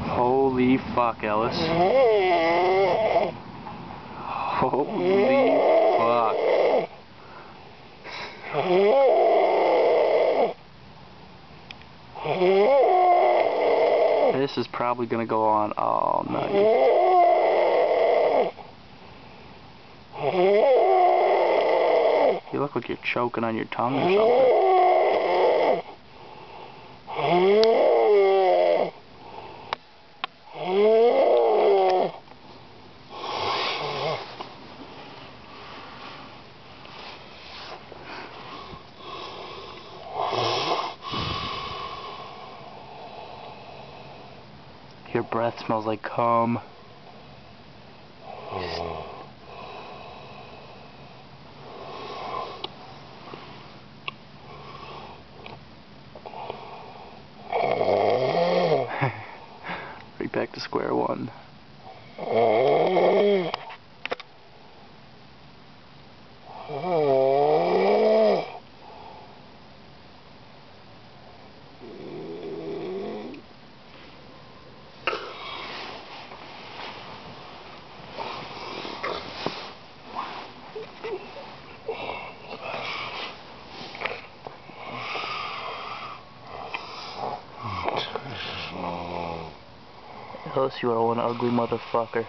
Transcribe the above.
Holy fuck, Ellis. Holy fuck. This is probably gonna go on all night. You look like you're choking on your tongue or something. Your breath smells like cum. Right back to square one. Ellis, you are one ugly motherfucker.